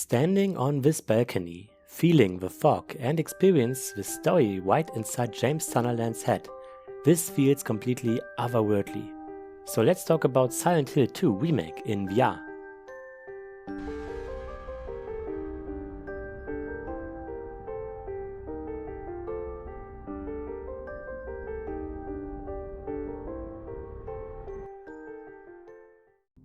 Standing on this balcony, feeling the fog and experience the story right inside James Sunderland's head, this feels completely otherworldly. So let's talk about Silent Hill 2 Remake in VR.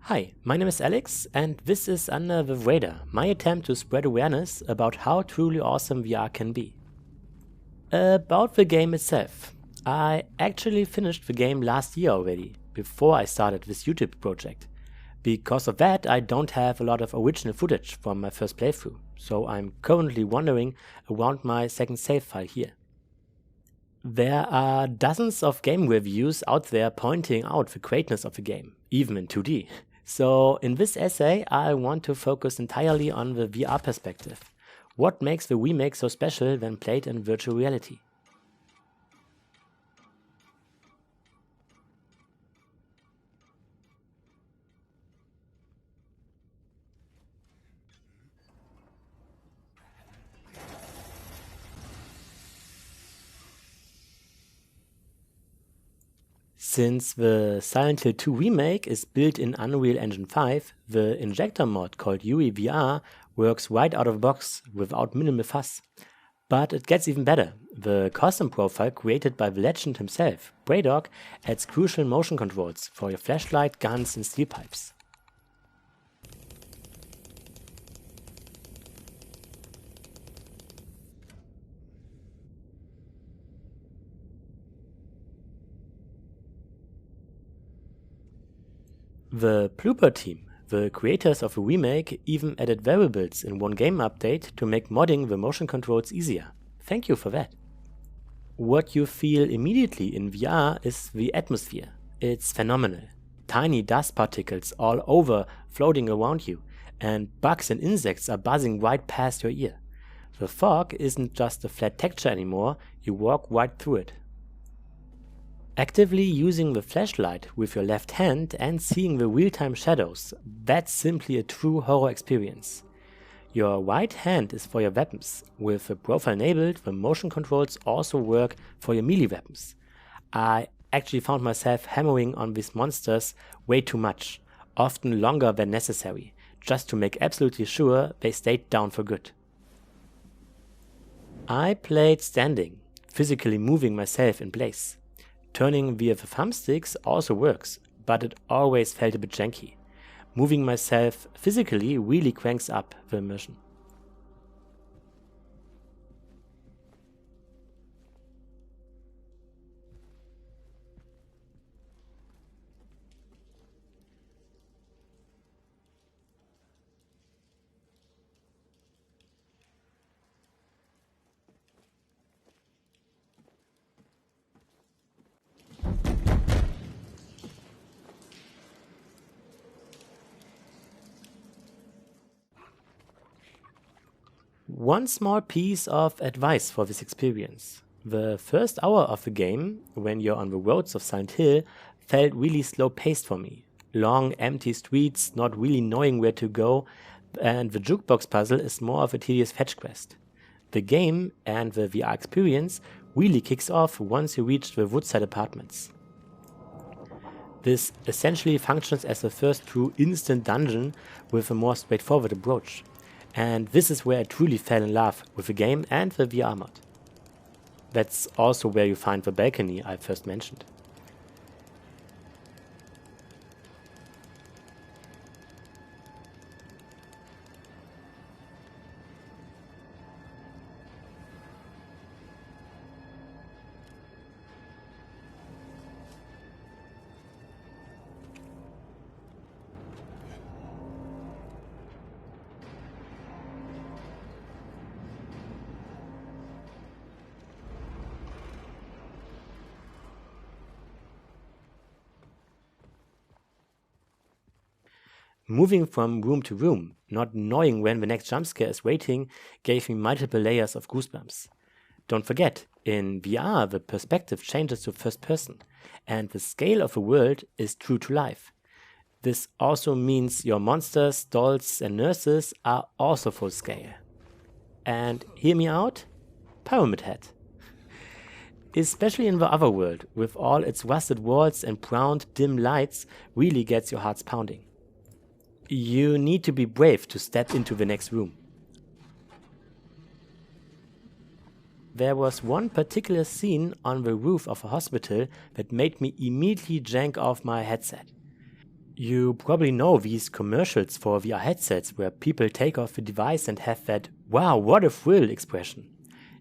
Hi, my name is Alex and this is Under the Radar, my attempt to spread awareness about how truly awesome VR can be. About the game itself. I actually finished the game last year already, before I started this YouTube project. Because of that, I don't have a lot of original footage from my first playthrough, so I'm currently wandering around my second save file here. There are dozens of game reviews out there pointing out the greatness of the game, even in 2D. So in this essay, I want to focus entirely on the VR perspective. What makes the remake so special when played in virtual reality? Since the Silent Hill 2 Remake is built in Unreal Engine 5, the injector mod called UEVR works right out of the box without minimal fuss. But it gets even better. The custom profile created by the legend himself, Braydog, adds crucial motion controls for your flashlight, guns and steel pipes. The Blooper team, the creators of the remake, even added variables in one game update to make modding the motion controls easier. Thank you for that. What you feel immediately in VR is the atmosphere. It's phenomenal. Tiny dust particles all over floating around you, and bugs and insects are buzzing right past your ear. The fog isn't just a flat texture anymore, you walk right through it. Actively using the flashlight with your left hand and seeing the real-time shadows, that's simply a true horror experience. Your right hand is for your weapons. With the profile enabled, the motion controls also work for your melee weapons. I actually found myself hammering on these monsters way too much, often longer than necessary, just to make absolutely sure they stayed down for good. I played standing, physically moving myself in place. Turning via the thumbsticks also works, but it always felt a bit janky. Moving myself physically really cranks up the immersion. One small piece of advice for this experience. The first hour of the game, when you're on the roads of Silent Hill, felt really slow paced for me. Long, empty streets, not really knowing where to go, and the jukebox puzzle is more of a tedious fetch quest. The game and the VR experience really kicks off once you reach the Woodside Apartments. This essentially functions as the first true instant dungeon with a more straightforward approach. And this is where I truly fell in love with the game and the VR mod. That's also where you find the balcony I first mentioned. Moving from room to room, not knowing when the next jump scare is waiting, gave me multiple layers of goosebumps. Don't forget, in VR the perspective changes to first person, and the scale of the world is true to life. This also means your monsters, dolls and nurses are also full scale. And hear me out, Pyramid Head. Especially in the other world, with all its rusted walls and browned dim lights, really gets your hearts pounding. You need to be brave to step into the next room. There was one particular scene on the roof of a hospital that made me immediately jank off my headset. You probably know these commercials for VR headsets where people take off the device and have that "wow, what a thrill" expression.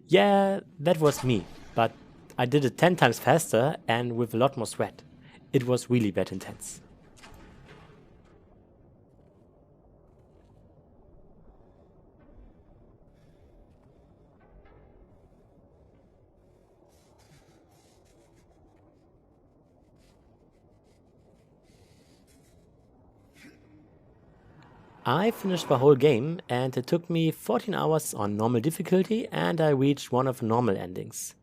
Yeah, that was me, but I did it 10 times faster and with a lot more sweat. It was really that intense. I finished the whole game and it took me 14 hours on normal difficulty and I reached one of the normal endings.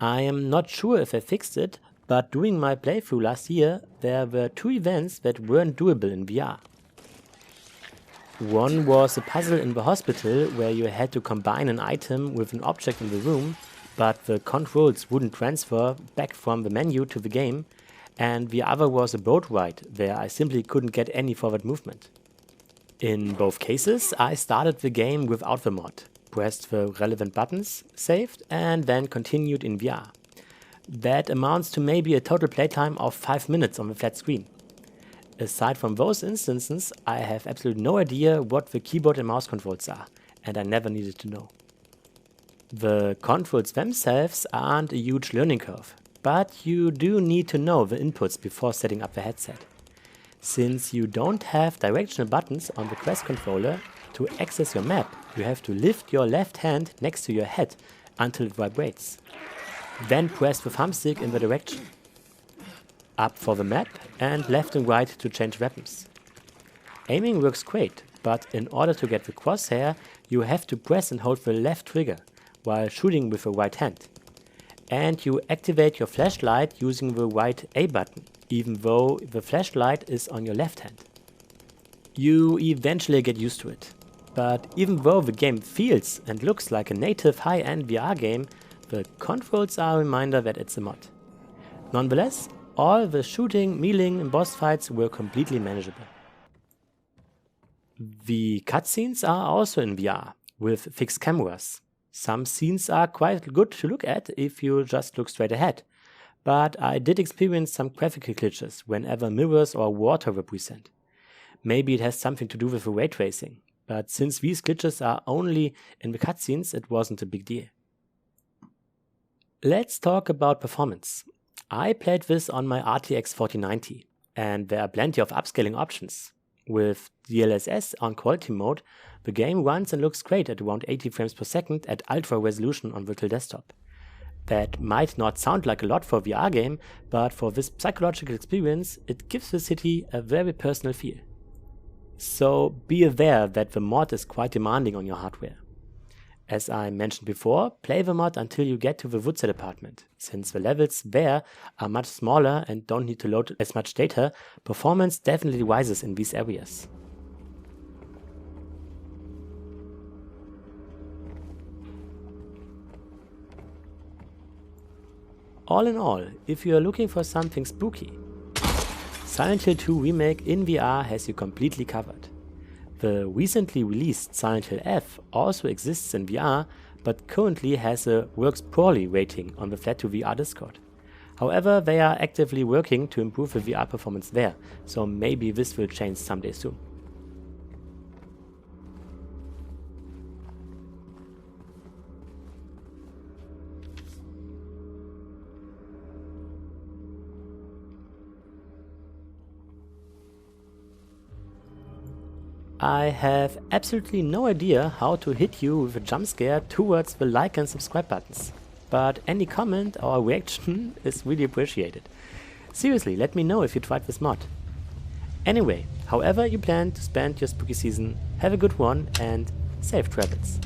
I am not sure if I fixed it, but during my playthrough last year there were 2 events that weren't doable in VR. One was a puzzle in the hospital where you had to combine an item with an object in the room, but the controls wouldn't transfer back from the menu to the game, and the other was a boat ride where I simply couldn't get any forward movement. In both cases, I started the game without the mod, pressed the relevant buttons, saved, and then continued in VR. That amounts to maybe a total playtime of 5 minutes on the flat screen. Aside from those instances, I have absolutely no idea what the keyboard and mouse controls are, and I never needed to know. The controls themselves aren't a huge learning curve, but you do need to know the inputs before setting up the headset. Since you don't have directional buttons on the Quest controller, to access your map, you have to lift your left hand next to your head until it vibrates. Then press the thumbstick in the direction. Up for the map and left and right to change weapons. Aiming works great, but in order to get the crosshair, you have to press and hold the left trigger while shooting with the right hand. And you activate your flashlight using the right A button, even though the flashlight is on your left hand. You eventually get used to it, but even though the game feels and looks like a native high-end VR game, the controls are a reminder that it's a mod. Nonetheless, all the shooting, melee and boss fights were completely manageable. The cutscenes are also in VR, with fixed cameras. Some scenes are quite good to look at if you just look straight ahead, but I did experience some graphical glitches whenever mirrors or water were present. Maybe it has something to do with the ray tracing, but since these glitches are only in the cutscenes, it wasn't a big deal. Let's talk about performance. I played this on my RTX 4090, and there are plenty of upscaling options. With DLSS on quality mode, the game runs and looks great at around 80 frames per second at ultra resolution on virtual desktop. That might not sound like a lot for a VR game, but for this psychological experience, it gives the city a very personal feel. So be aware that the mod is quite demanding on your hardware. As I mentioned before, play the mod until you get to the Woodside apartment. Since the levels there are much smaller and don't need to load as much data, performance definitely rises in these areas. All in all, if you are looking for something spooky, Silent Hill 2 Remake in VR has you completely covered. The recently released Silent Hill F also exists in VR, but currently has a works poorly rating on the Flat2VR Discord. However, they are actively working to improve the VR performance there, so maybe this will change someday soon. I have absolutely no idea how to hit you with a jump scare towards the like and subscribe buttons, but any comment or reaction is really appreciated. Seriously, let me know if you tried this mod. Anyway, however you plan to spend your spooky season, have a good one and safe travels.